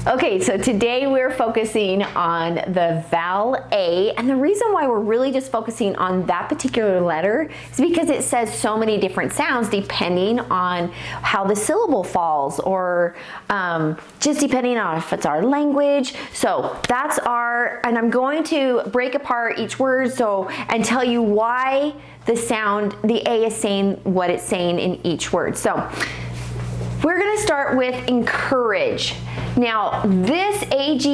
Okay, so today we're focusing on the vowel A, and the reason why we're really just focusing on that particular letter is because it says so many different sounds depending on how the syllable falls, or just depending on if it's our language. So that's and I'm going to break apart each word and tell you why the A is saying what it's saying in each word. So we're going to start with encourage. Now, this AGE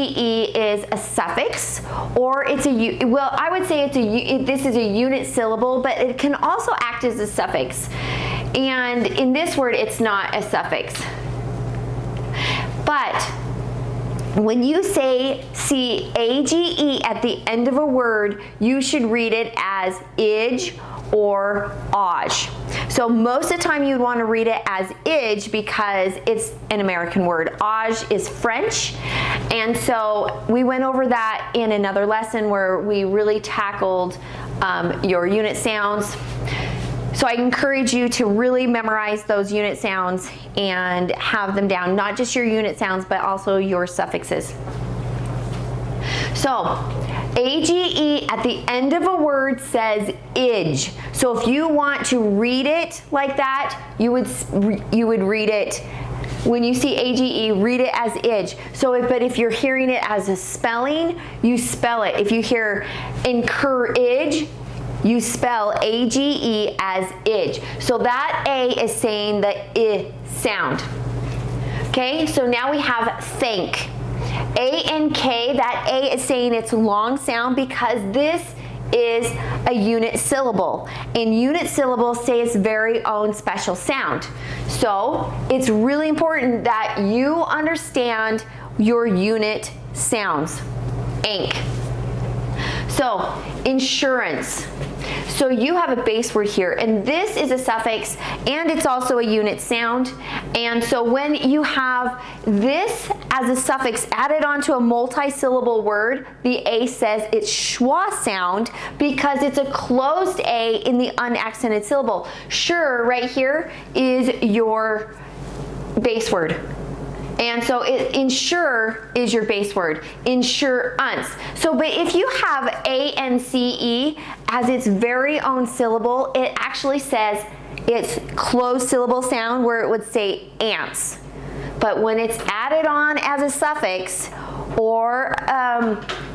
is a suffix, or it's I would say this is a unit syllable, but it can also act as a suffix. And in this word, it's not a suffix. But when you see AGE at the end of a word, you should read it as ij or aj. So most of the time you'd want to read it as ij because it's an American word. Aj is French, and so we went over that in another lesson where we really tackled your unit sounds. So I encourage you to really memorize those unit sounds and have them down, not just your unit sounds, but also your suffixes. So AGE at the end of a word says ij. So if you want to read it like that, you would read it, when you see AGE, read it as ij. But if you're hearing it as a spelling, you spell it. If you hear encourage, you spell AGE as ij. So that A is saying the I sound. Okay, so now we have thank. A-N-K, that A is saying it's long sound because this is a unit syllable. And unit syllables say its very own special sound. So it's really important that you understand your unit sounds. Ank. So insurance. So you have a base word here, and this is a suffix, and it's also a unit sound. And so when you have this as a suffix added onto a multi-syllable word, the A says it's schwa sound because it's a closed A in the unaccented syllable. Sure, right here is your base word. And so insure is your base word, insurance. So, but if you have A-N-C-E as its very own syllable, it actually says it's closed syllable sound where it would say ants. But when it's added on as a suffix, or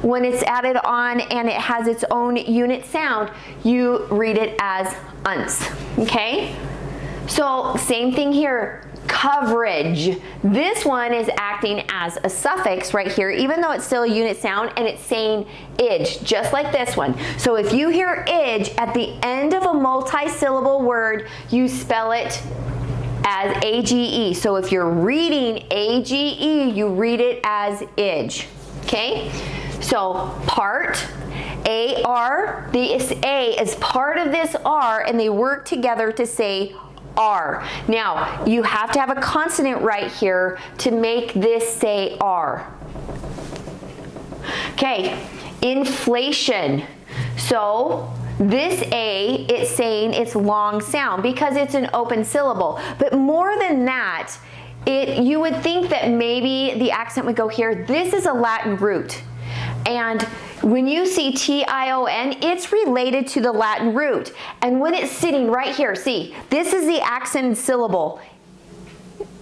when it's added on and it has its own unit sound, you read it as unts, okay? So same thing here. Coverage. This one is acting as a suffix right here, even though it's still a unit sound, and it's saying ij, just like this one. So if you hear ij at the end of a multi-syllable word, you spell it as AGE. So if you're reading AGE, you read it as ij. Okay? So part, AR, this A is part of this R, and they work together to say R. Now, you have to have a consonant right here to make this say R. Okay, inflation. So this A, it's saying it's long sound because it's an open syllable. But more than that, you would think that maybe the accent would go here. This is a Latin root. And when you see T-I-O-N, it's related to the Latin root. And when it's sitting right here, see, this is the accented syllable.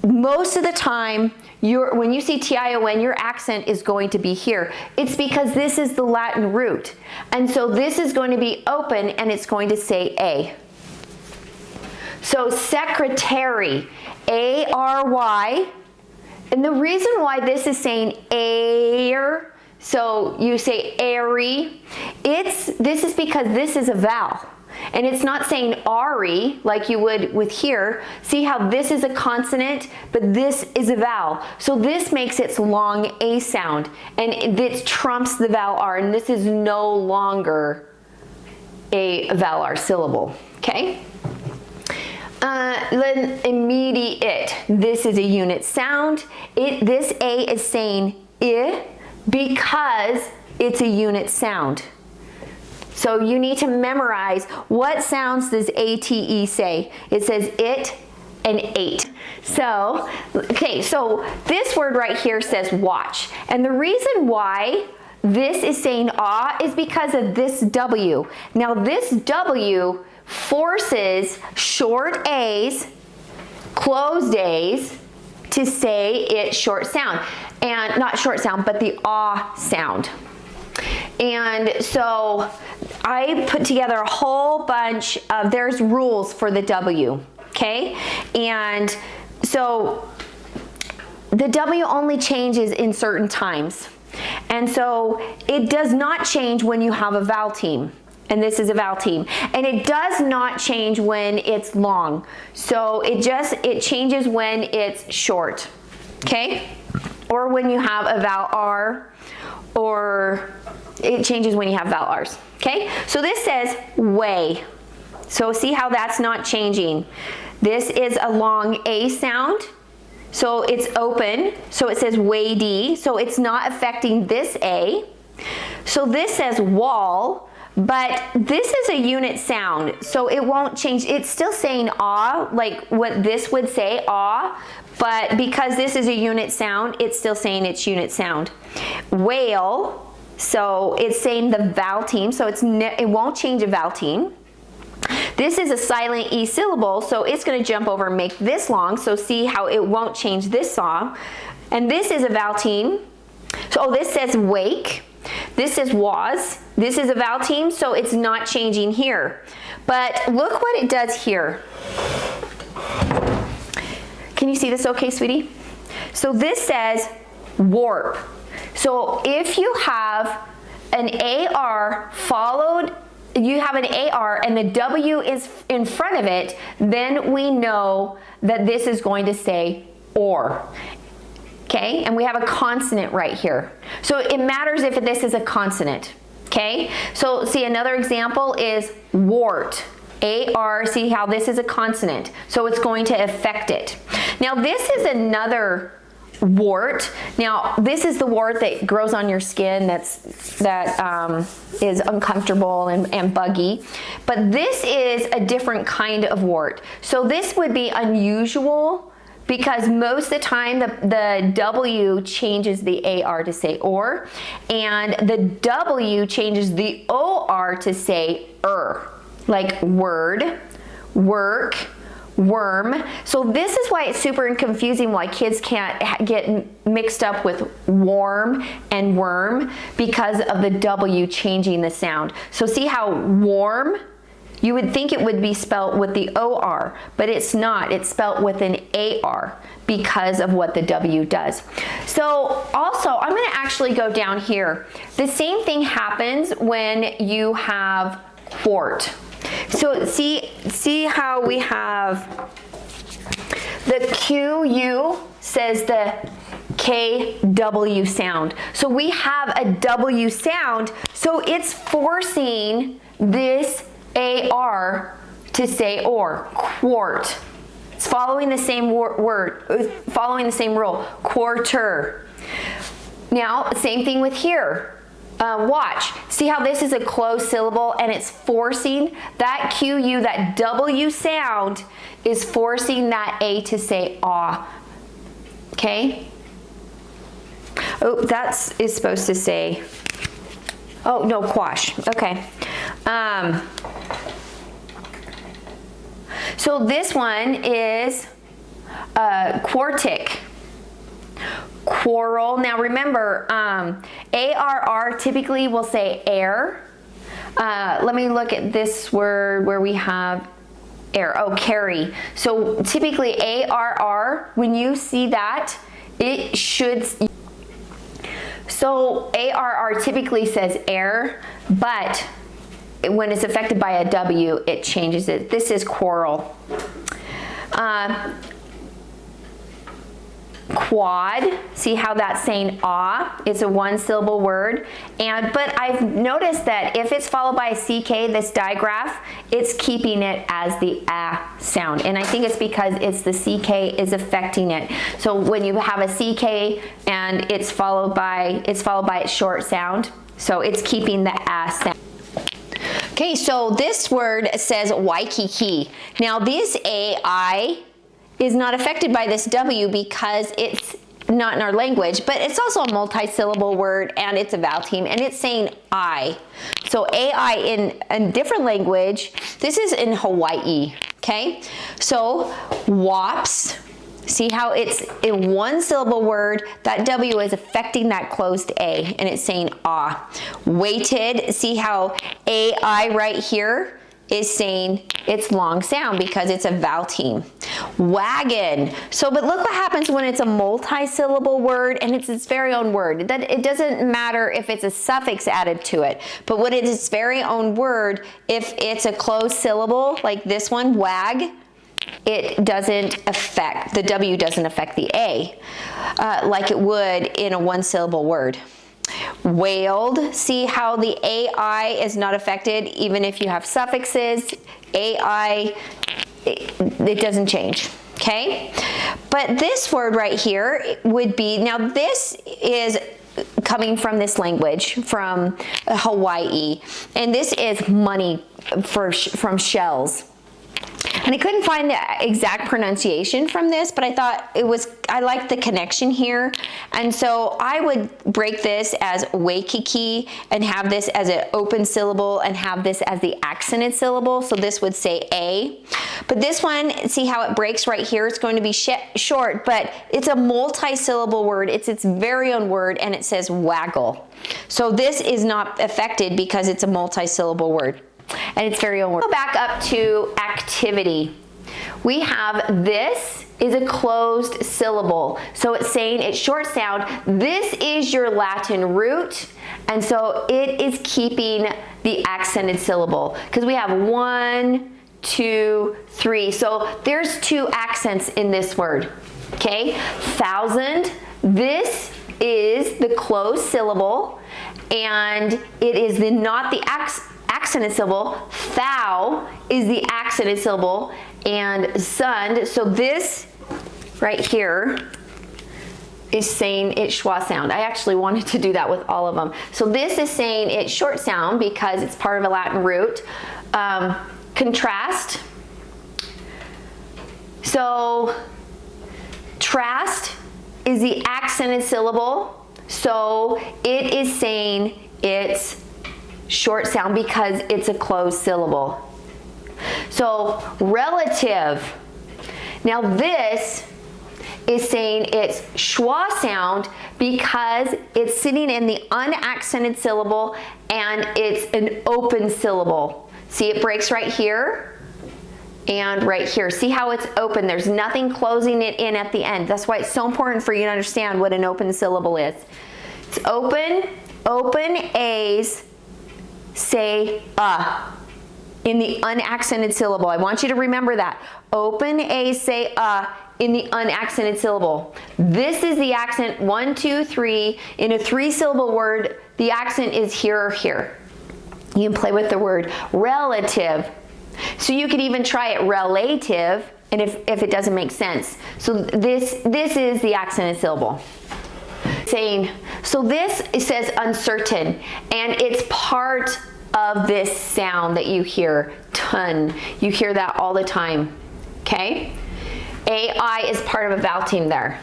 Most of the time, when you see T-I-O-N, your accent is going to be here. It's because this is the Latin root. And so this is going to be open and it's going to say A. So secretary, A-R-Y. And the reason why this is saying air, so you say airy, this is because this is a vowel. And it's not saying ari like you would with here. See how this is a consonant, but this is a vowel. So this makes its long A sound, and this trumps the vowel R, and this is no longer a vowel R syllable, okay? Then immediate, this is a unit sound. This A is saying I, because it's a unit sound. So you need to memorize what sounds does ATE say. It says it, and 8. So, okay, so this word right here says watch. And the reason why this is saying ah is because of this W. Now this W forces short A's, closed A's, to say its short sound. And not short sound, but the ah sound. And so I put together a whole bunch of, there's rules for the W, okay? And so the W only changes in certain times. And so it does not change when you have a vowel team. And this is a vowel team. And it does not change when it's long. So it changes when it's short, okay? Or when you have a vowel R, or it changes when you have vowel R's, okay? So this says way. So see how that's not changing. This is a long A sound. So it's open, so it says way D, so it's not affecting this A. So this says wall, but this is a unit sound, so it won't change. It's still saying ah, like what this would say, ah, but because this is a unit sound, it's still saying its unit sound. Whale, so it's saying the vowel team, so it won't change a vowel team. This is a silent E syllable, so it's going to jump over and make this long, so see how it won't change this song. And this is a vowel team. So this says wake. This is was. This is a vowel team, so it's not changing here. But look what it does here. Can you see this okay, sweetie? So this says warp. So if you have an AR followed, you have an AR and the W is in front of it, then we know that this is going to say or. Okay, and we have a consonant right here. So it matters if this is a consonant. Okay, so see another example is wart. AR, see how this is a consonant. So it's going to affect it. Now this is another wart. Now this is the wart that grows on your skin that is uncomfortable and buggy, but this is a different kind of wart. So this would be unusual because most of the time the W changes the AR to say or, and the W changes the OR to say like word, work, worm. So this is why it's super confusing, why kids can't get mixed up with warm and worm, because of the W changing the sound. So see how warm, you would think it would be spelt with the OR, but it's not. It's spelt with an AR because of what the W does. So also, I'm going to actually go down here. The same thing happens when you have quart. So see how we have the QU says the KW sound. So we have a W sound, so it's forcing this AR to say or, quart. It's following the same following the same rule, quarter. Now, same thing with here. Watch. See how this is a closed syllable and it's forcing that QU, that W sound is forcing that A to say ah. Okay? Oh, that is supposed to say, oh no, quash. Okay. So this one is quartic. Quarrel. Now remember, ARR typically will say air. Let me look at this word where we have air. Oh, carry. So typically ARR, when you see that, it should. So ARR typically says air, but when it's affected by a W, it changes it. This is quarrel. Quad, see how that's saying ah, it's a one syllable word, but I've noticed that if it's followed by a CK, this digraph, it's keeping it as the sound, and I think it's because it's the CK is affecting it. So when you have a CK and it's followed by its short sound, so it's keeping the sound. Okay, so this word says Waikiki. Now these AI is not affected by this W because it's not in our language, but it's also a multi-syllable word and it's a vowel team and it's saying I. So AI in a different language, this is in Hawaii, okay? So WAPS, see how it's in one syllable word, that W is affecting that closed A and it's saying ah. Weighted, see how AI right here is saying it's long sound because it's a vowel team. Wagon. So, but look what happens when it's a multi-syllable word and it's its very own word. That it doesn't matter if it's a suffix added to it, but when it's its very own word, if it's a closed syllable like this one, wag, it doesn't affect, the W doesn't affect the A like it would in a one-syllable word. Wailed, see how the AI is not affected even if you have suffixes. AI, it doesn't change, okay? But this word right here would be, now this is coming from this language, from Hawaii, and this is money from shells. And I couldn't find the exact pronunciation from this, but I thought I liked the connection here. And so I would break this as Waikiki and have this as an open syllable and have this as the accented syllable. So this would say A. But this one, see how it breaks right here? It's going to be short, but it's a multi-syllable word. It's its very own word, and it says waggle. So this is not affected because it's a multi-syllable word. And it's very own word. Go back up to activity. We have this is a closed syllable. So it's saying it's short sound. This is your Latin root. And so it is keeping the accented syllable. Because we have 1, 2, 3. So there's 2 accents in this word. Okay? Thousand. This is the closed syllable. And it is not the accented syllable. Thou is the accented syllable, and sund. So this right here is saying it's schwa sound. I actually wanted to do that with all of them. So this is saying it's short sound because it's part of a Latin root. Contrast. So trast is the accented syllable. So it is saying it's short sound because it's a closed syllable. So relative. Now this is saying it's schwa sound because it's sitting in the unaccented syllable and it's an open syllable. See, it breaks right here and right here. See how it's open? There's nothing closing it in at the end. That's why it's so important for you to understand what an open syllable is. It's open, open A's say in the unaccented syllable. I want you to remember that. Open A's say in the unaccented syllable. This is the accent 1, 2, 3. In a 3-syllable word, the accent is here or here. You can play with the word relative. So you could even try it relative, and if it doesn't make sense. So this is the accented syllable. Saying, so this, it says uncertain, and it's part of this sound that you hear, ton. You hear that all the time, okay? AI is part of a vowel team there.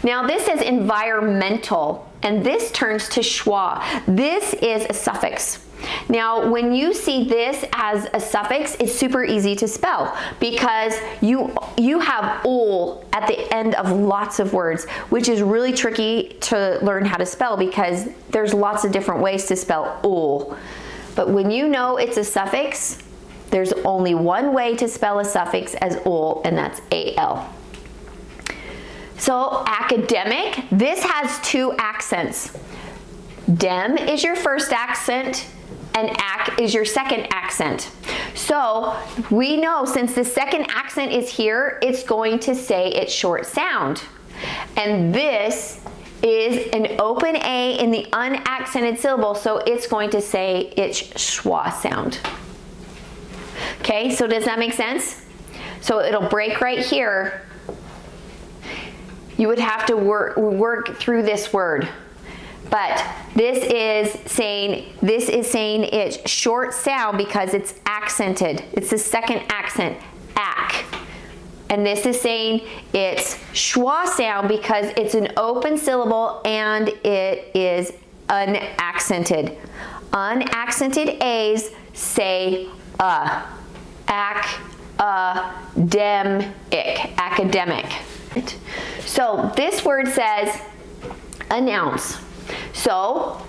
Now this is environmental, and this turns to schwa. This is a suffix. Now, when you see this as a suffix, it's super easy to spell because you have ul at the end of lots of words, which is really tricky to learn how to spell because there's lots of different ways to spell ul. But when you know it's a suffix, there's only one way to spell a suffix as ul, and that's al. So academic, this has 2 accents. Dem is your first accent, and ac is your second accent. So we know since the second accent is here, it's going to say it's short sound. And this is an open A in the unaccented syllable, so it's going to say it's schwa sound. Okay, so does that make sense? So it'll break right here. You would have to work through this word. But this is saying it's short sound because it's accented. It's the second accent, ac. And this is saying it's schwa sound because it's an open syllable and it is unaccented. Unaccented A's say academic. So this word says announce. So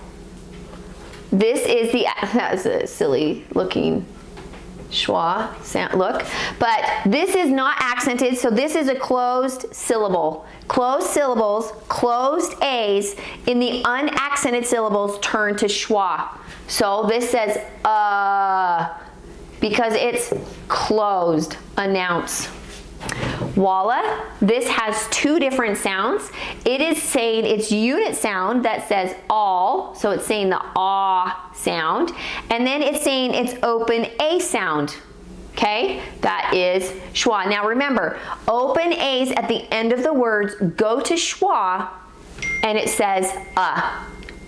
this is that's a silly looking schwa sound look, but this is not accented, so this is a closed syllable. Closed syllables, closed A's in the unaccented syllables turn to schwa. So this says because it's closed, announce. Walla, this has two different sounds. It is saying its unit sound that says all, so it's saying the ah sound, and then it's saying its open A sound. Okay, that is schwa. Now remember, open A's at the end of the words go to schwa, and it says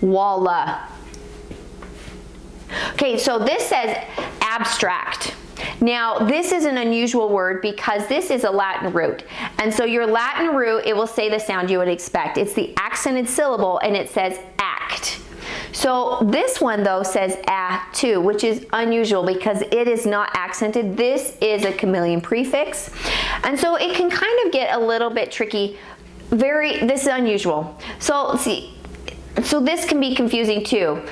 walla. Okay, so this says abstract. Now, this is an unusual word because this is a Latin root. And so your Latin root, it will say the sound you would expect. It's the accented syllable and it says act. So this one though says too, which is unusual because it is not accented. This is a chameleon prefix. And so it can kind of get a little bit tricky. This is unusual. So see, so this can be confusing too.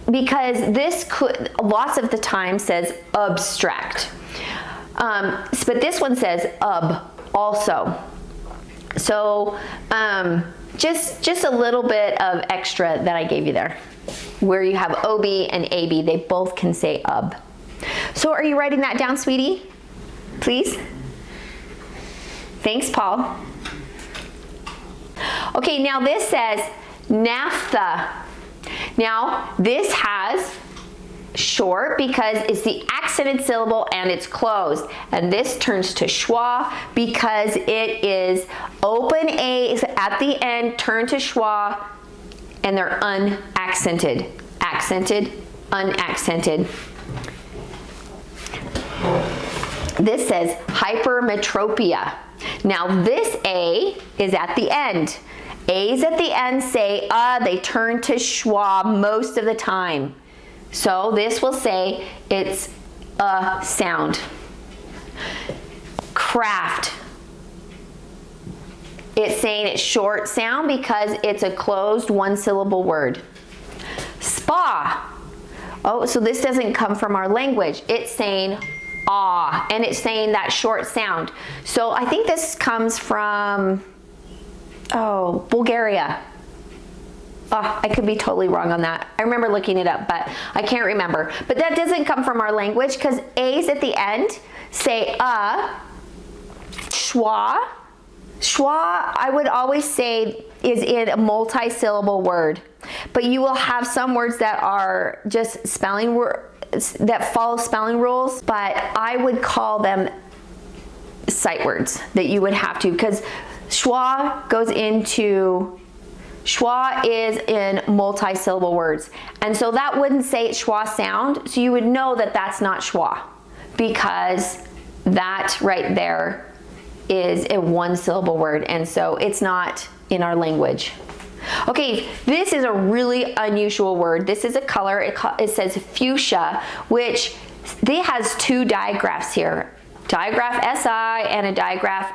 Because this could lots of the time says abstract, but this one says also. So just a little bit of extra that I gave you there, where you have OB and AB, they both can say So are you writing that down, sweetie? Please. Thanks, Paul. Okay, now this says naphtha. Now, this has short because it's the accented syllable and it's closed. And this turns to schwa because it is open A's at the end, turn to schwa, and they're unaccented. Accented, unaccented. This says hypermetropia. Now, this A is at the end. A's at the end say they turn to schwa most of the time. So this will say it's a sound. Craft. It's saying it's short sound because it's a closed one syllable word. Spa. Oh, so this doesn't come from our language. It's saying and it's saying that short sound. So I think this comes from Bulgaria. I could be totally wrong on that. I remember looking it up, but I can't remember. But that doesn't come from our language because A's at the end say schwa. Schwa, I would always say, is in a multi-syllable word. But you will have some words that are just spelling that follow spelling rules, but I would call them sight words that you would have to, because schwa is in multi-syllable words. And so that wouldn't say it's schwa sound, so you would know that that's not schwa, because that right there is a one syllable word, and so it's not in our language. Okay, this is a really unusual word. This is a color. It says fuchsia, which has two digraphs here. Digraph SI and a digraph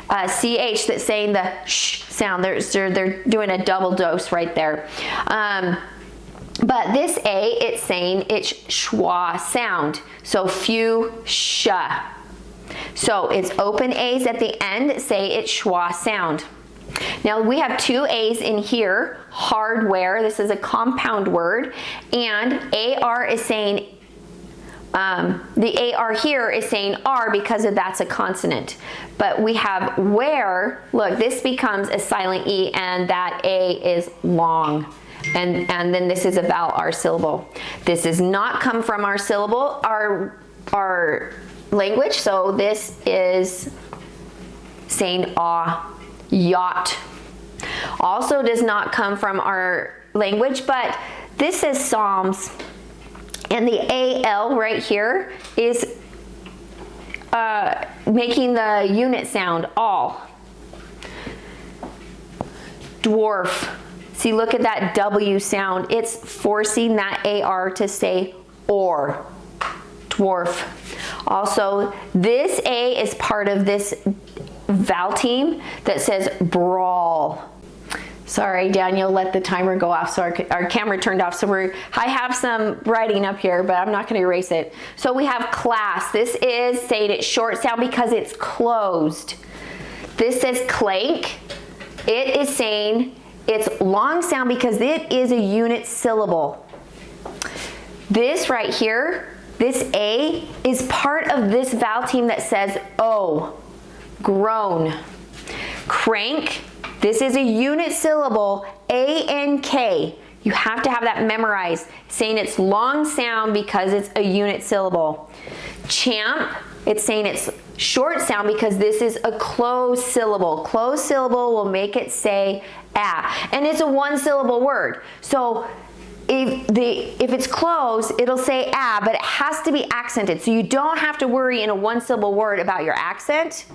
CH that's saying the sh sound. They're doing a double dose right there. But this A, it's saying it's schwa sound. So fuchsia. So it's open A's at the end, say it's schwa sound. Now we have two A's in here, hardware, this is a compound word, and AR is saying, the AR here is saying R because that's a consonant. But we have where, look, this becomes a silent E and that A is long. And then this is a vowel R syllable. This does not come from our syllable, our language, so this is saying yacht. Also does not come from our language, but this is Psalms, and the AL right here is making the unit sound, all. Dwarf. See, look at that W sound. It's forcing that AR to say or. Dwarf. Also, this A is part of this vowel team that says brawl. Sorry, Daniel, let the timer go off, so our camera turned off. So I have some writing up here, but I'm not going to erase it. So we have class. This is saying it's short sound because it's closed. This says clank. It is saying it's long sound because it is a unit syllable. This right here, this A, is part of this vowel team that says O, groan. Crank, this is a unit syllable, A-N-K. You have to have that memorized, saying it's long sound because it's a unit syllable. Champ, it's saying it's short sound because this is a closed syllable. Closed syllable will make it say ah, and it's a one syllable word. So if it's closed, it'll say ah, but it has to be accented. So you don't have to worry in a one syllable word about your accent.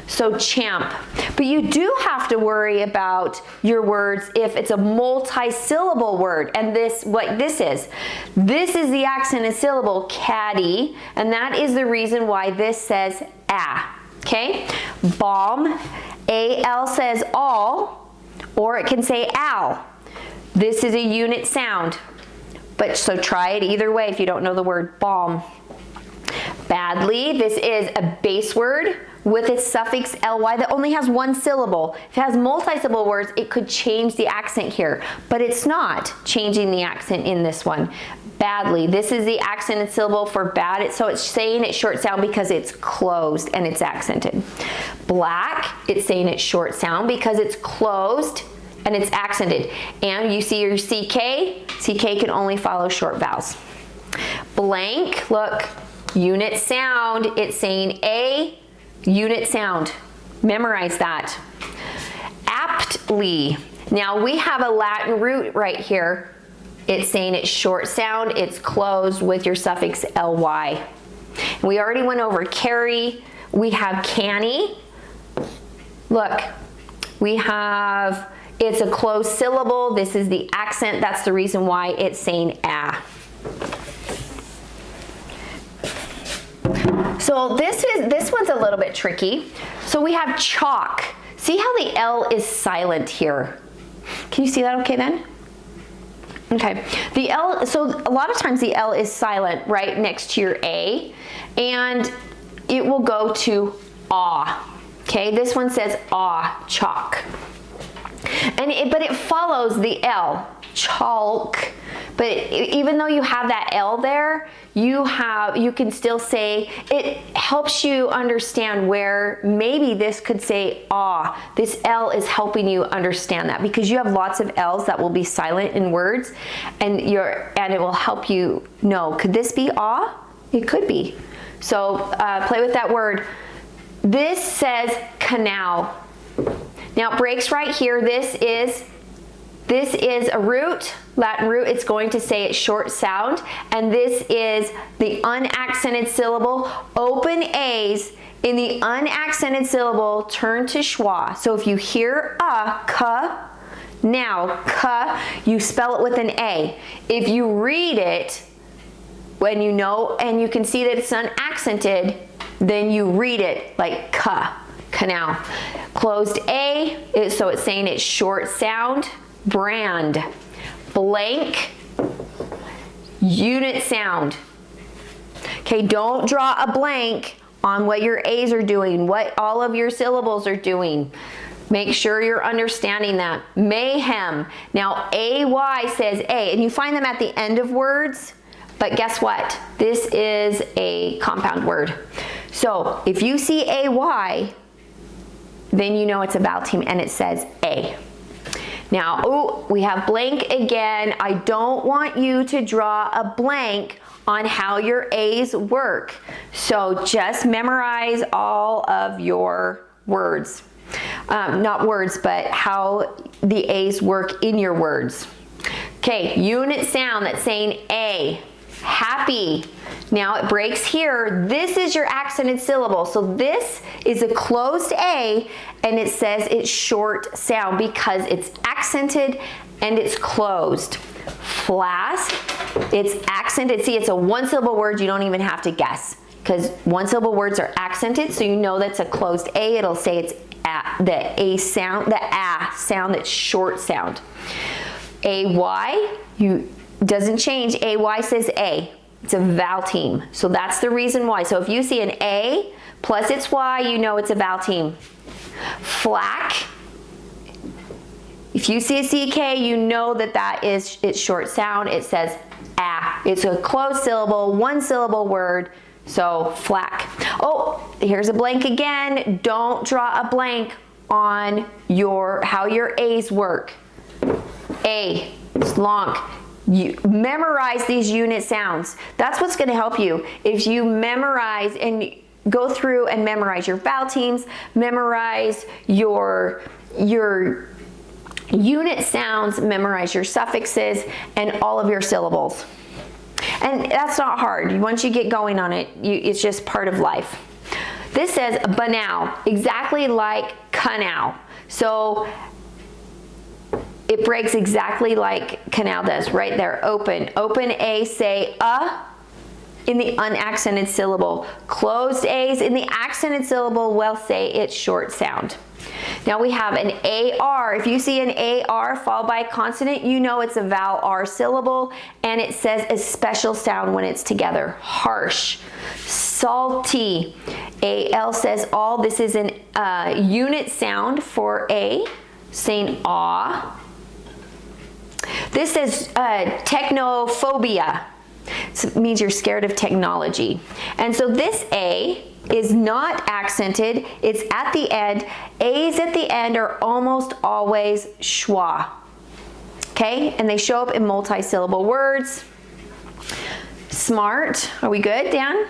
So champ. But you do have to worry about your words if it's a multi-syllable word. And what this is the accented syllable, caddy, and that is the reason why this says ah. Okay? Balm, A-L says all, or it can say ow. This is a unit sound. But so try it either way if you don't know the word balm. Badly, this is a base word with its suffix ly that only has one syllable. If it has multi-syllable words, it could change the accent here, but it's not changing the accent in this one. Badly, this is the accented syllable for bad, so it's saying it's short sound because it's closed and it's accented. Black, it's saying it's short sound because it's closed and it's accented. And you see your CK, CK can only follow short vowels. Blank, look, unit sound, it's saying A, unit sound. Memorize that. Aptly. Now we have a Latin root right here. It's saying it's short sound, it's closed with your suffix ly. We already went over carry. We have canny. Look, we have, it's a closed syllable. This is the accent. That's the reason why it's saying ah. So this one's a little bit tricky. So we have chalk. See how the L is silent here? Can you see that okay then? Okay, the L, so a lot of times the L is silent right next to your A, and it will go to ah. Okay, this one says ah, chalk. But it follows the L, chalk. But even though you have that L there, you can still say, it helps you understand where maybe this could say ah. This L is helping you understand that because you have lots of L's that will be silent in words, and it will help you know, could this be ah? It could be. So play with that word. This says canal. Now it breaks right here. This is a root, Latin root. It's going to say it's short sound, and this is the unaccented syllable. Open A's in the unaccented syllable turn to schwa. So if you hear a, ka, now ka, you spell it with an A. If you read it, when you know and you can see that it's unaccented, then you read it like ka, canal. Closed A, so it's saying it's short sound. Brand. Blank, unit sound. Okay, don't draw a blank on what your A's are doing, what all of your syllables are doing. Make sure you're understanding that. Mayhem. Now, AY says A, and you find them at the end of words, but guess what? This is a compound word. So if you see AY, then you know it's a vowel team and it says A. Now, we have blank again. I don't want you to draw a blank on how your A's work. So just memorize all of your words. Not words, but how the A's work in your words. Okay, unit sound that's saying A. happy. Now it breaks here. This is your accented syllable. So this is a closed A, and it says it's short sound because it's accented and it's closed. Flask, it's accented. See, it's a one-syllable word. You don't even have to guess because one-syllable words are accented, so you know that's a closed A. It'll say it's the A sound, the A sound, that's short sound. AY, doesn't change. AY says A. It's a vowel team. So that's the reason why. So if you see an A plus its Y, you know it's a vowel team. Flack. If you see a CK, you know that is its short sound. It says A. It's a closed syllable, one syllable word. So flack. Oh, here's a blank again. Don't draw a blank on how your A's work. A, slonk. You memorize these unit sounds. That's what's going to help you. If you memorize and go through and memorize your vowel teams, memorize your unit sounds, memorize your suffixes, and all of your syllables. And that's not hard. Once you get going on it, it's just part of life. This says banal, exactly like canal. So it breaks exactly like canal does, right there. Open A, say in the unaccented syllable. Closed A's in the accented syllable will say its short sound. Now we have an AR. If you see an AR followed by a consonant, you know it's a vowel R syllable, and it says a special sound when it's together. Harsh. Salty. AL says all. This is an unit sound for A, saying aw. This is technophobia. So it means you're scared of technology. And so this A is not accented. It's at the end. A's at the end are almost always schwa. Okay? And they show up in multi-syllable words. Smart. Are we good, Dan?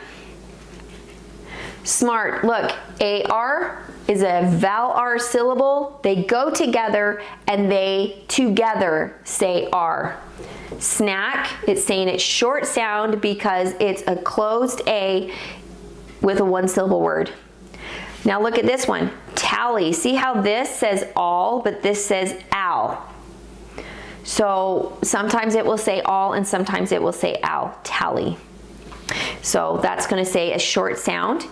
Smart. Look, AR is a vowel R syllable. They go together and they together say R. Snack, it's saying it's short sound because it's a closed A with a one-syllable word. Now look at this one. Tally. See how this says all, but this says ow. So sometimes it will say all and sometimes it will say ow. Tally. So that's going to say a short sound.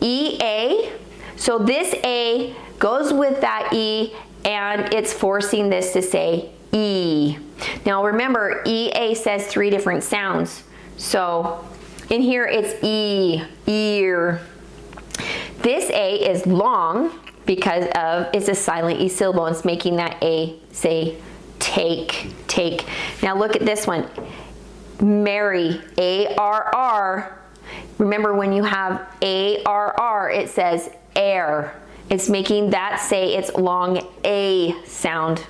EA. So this A goes with that E, and it's forcing this to say E. Now remember, EA says 3 different sounds. So in here it's E, ear. This A is long because it's a silent E syllable, and it's making that A say take, take. Now look at this one. Marry, ARR. Remember when you have ARR, it says air. It's making that say its long A sound.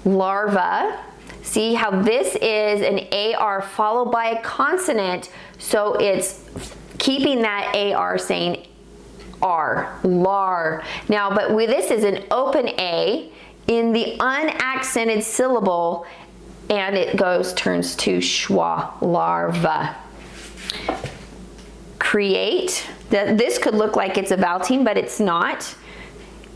Larva. See how this is an AR followed by a consonant, so it's keeping that AR saying R, lar. Now, but this is an open A in the unaccented syllable, and it turns to schwa, larva. Create. This could look like it's a vowel team, but it's not.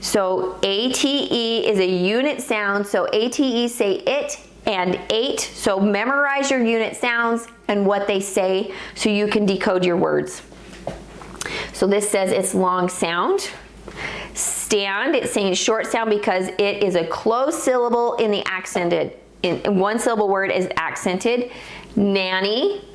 So ATE is a unit sound, so ATE say it and ate. So memorize your unit sounds and what they say so you can decode your words. So this says it's long sound. Stand, it's saying short sound because it is a closed syllable in the accented. In one syllable word is accented. Nanny.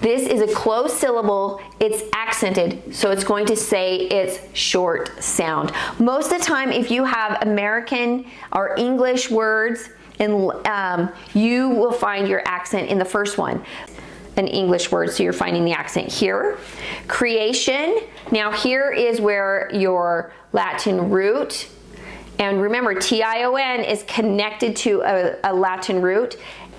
This is a closed syllable, it's accented, so it's going to say its short sound. Most of the time, if you have American or English words, and you will find your accent in the first one. An English word, so you're finding the accent here. Creation, now here is where your Latin root, and remember TION is connected to a Latin root.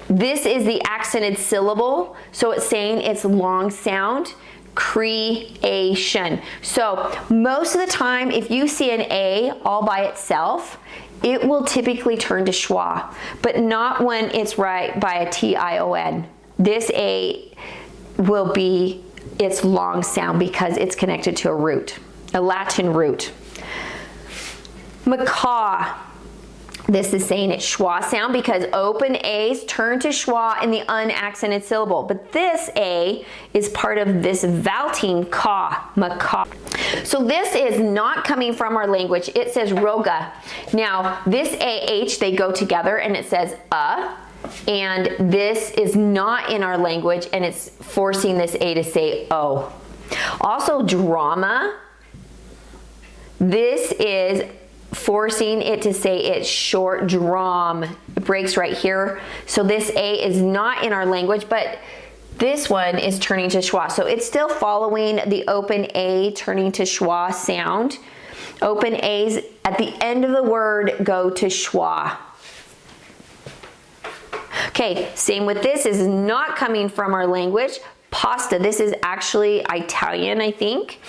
This is the accented syllable, so it's saying it's long sound. Creation. So most of the time, if you see an A all by itself, it will typically turn to schwa, but not when it's right by a TION. this A will be its long sound because it's connected to a root, a Latin root. Macaw. This is saying it's schwa sound because open A's turn to schwa in the unaccented syllable. But this A is part of this vowel team, ka, macaw. So this is not coming from our language. It says roga. Now, this AH, they go together and it says and this is not in our language and it's forcing this A to say O. Also, drama. This is forcing it to say it's short drum. It breaks right here. So this A is not in our language, but this one is turning to schwa. So it's still following the open A turning to schwa sound. Open A's at the end of the word go to schwa. Okay, same with this. This is not coming from our language. Pasta, this is actually Italian, I think.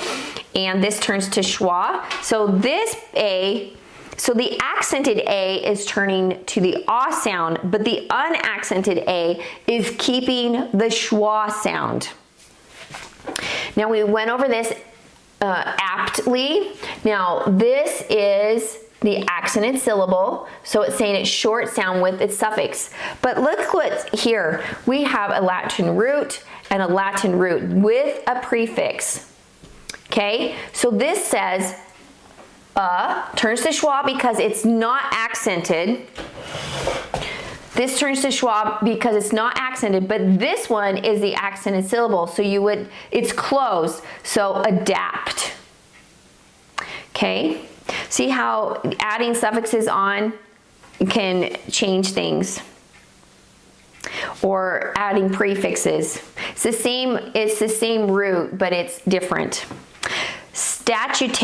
And this turns to schwa. So this A, so the accented A is turning to the ah sound, but the unaccented A is keeping the schwa sound. Now we went over this aptly. Now this is the accented syllable, so it's saying it's short sound with its suffix. But look what's here. We have a Latin root and a Latin root with a prefix. Okay, so this says turns to schwa because it's not accented. This turns to schwa because it's not accented, but this one is the accented syllable, so it's closed, so adapt. Okay, see how adding suffixes on can change things, or adding prefixes. It's the same root, but it's different. Statutory.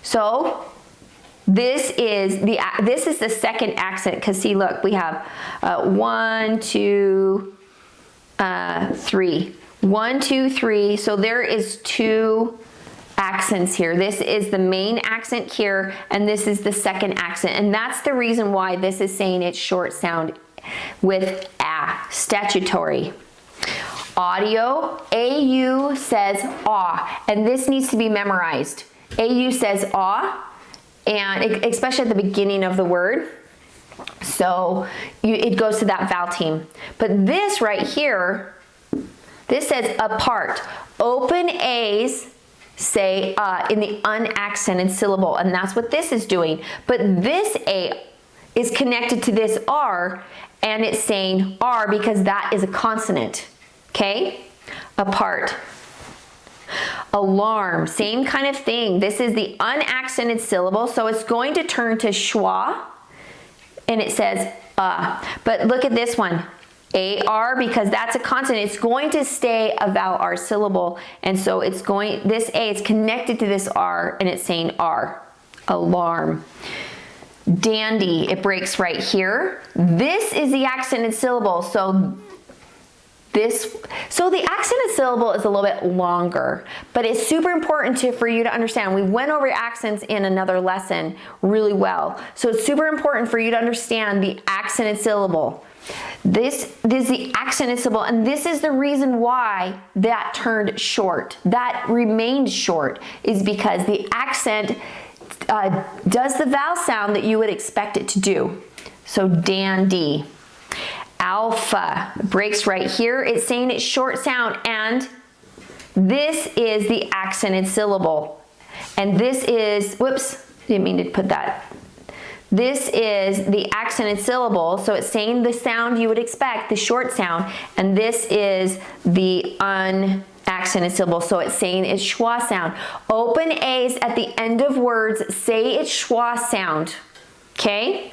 So this is the second accent, because see, look, we have 1, 2, 3. 1, 2, 3. So there is 2 accents here. This is the main accent here, and this is the second accent, and that's the reason why this is saying it's short sound with statutory. Audio, AU says ah, and this needs to be memorized. AU says ah, and especially at the beginning of the word. So it goes to that vowel team. But this right here, this says apart. Open A's say in the unaccented syllable, and that's what this is doing. But this A is connected to this R, and it's saying R because that is a consonant. Okay? Apart. Alarm, same kind of thing. This is the unaccented syllable, so it's going to turn to schwa, and it says but look at this one. AR, because that's a consonant, it's going to stay a vowel R syllable, and so this A is connected to this R, and it's saying R. Alarm. Dandy, it breaks right here. This is the accented syllable, so the accented syllable is a little bit longer, but it's super important for you to understand. We went over accents in another lesson really well, so it's super important for you to understand the accented syllable. This is the accented syllable, and this is the reason why that turned short. That remained short is because the accent does the vowel sound that you would expect it to do. So dandy. Alpha breaks right here. It's saying it's short sound, and this is the accented syllable. And this is, whoops, didn't mean to put that. This is the accented syllable, so it's saying the sound you would expect, the short sound, and this is the unaccented syllable, so it's saying it's schwa sound. Open A's at the end of words say it's schwa sound, okay?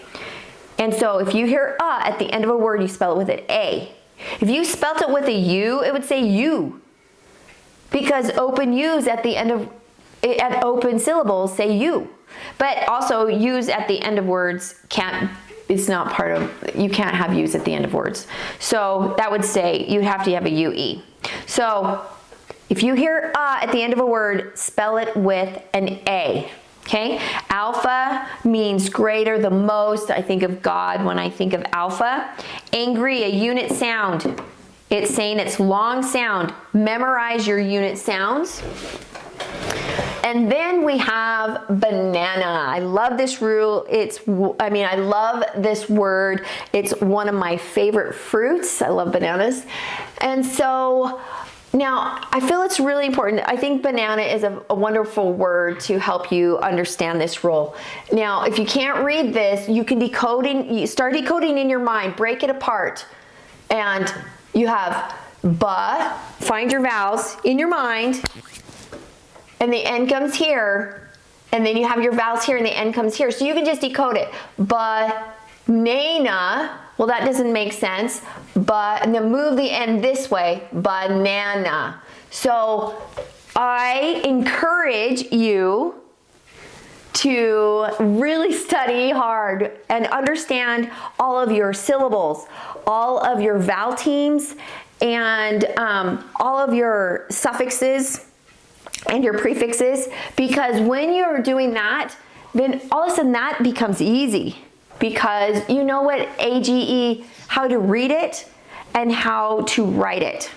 And so if you hear at the end of a word, you spell it with an A. If you spelt it with a U, it would say you, because open U's at the end of, at open syllables say you. But also U's at the end of words it's not part of, you can't have U's at the end of words. So that would say you'd have to have a UE. So if you hear at the end of a word, spell it with an A. Okay, alpha, means greater, the most. I think of God when I think of alpha. Angry, a unit sound. It's saying it's long sound. Memorize your unit sounds. And then we have banana. I love this rule. I love this word. It's one of my favorite fruits. I love bananas. And so now I feel it's really important. I think banana is a wonderful word to help you understand this rule. Now, if you can't read this, you can start decoding in your mind, break it apart. And you have ba, find your vowels in your mind. And the end comes here, and then you have your vowels here, and the end comes here. So you can just decode it. Banana, well, that doesn't make sense. And then move the end this way, banana. So I encourage you to really study hard and understand all of your syllables, all of your vowel teams, and all of your suffixes and your prefixes, because when you're doing that, then all of a sudden that becomes easy, because you know what AGE, how to read it and how to write it.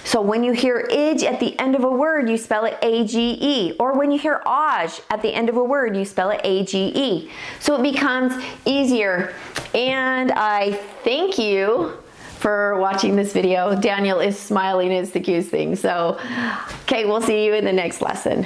So when you hear ij at the end of a word, you spell it AGE, or when you hear aj at the end of a word, you spell it AGE. So it becomes easier. And I thank you for watching this video. Daniel is smiling, it's the cutest thing. So, okay, we'll see you in the next lesson.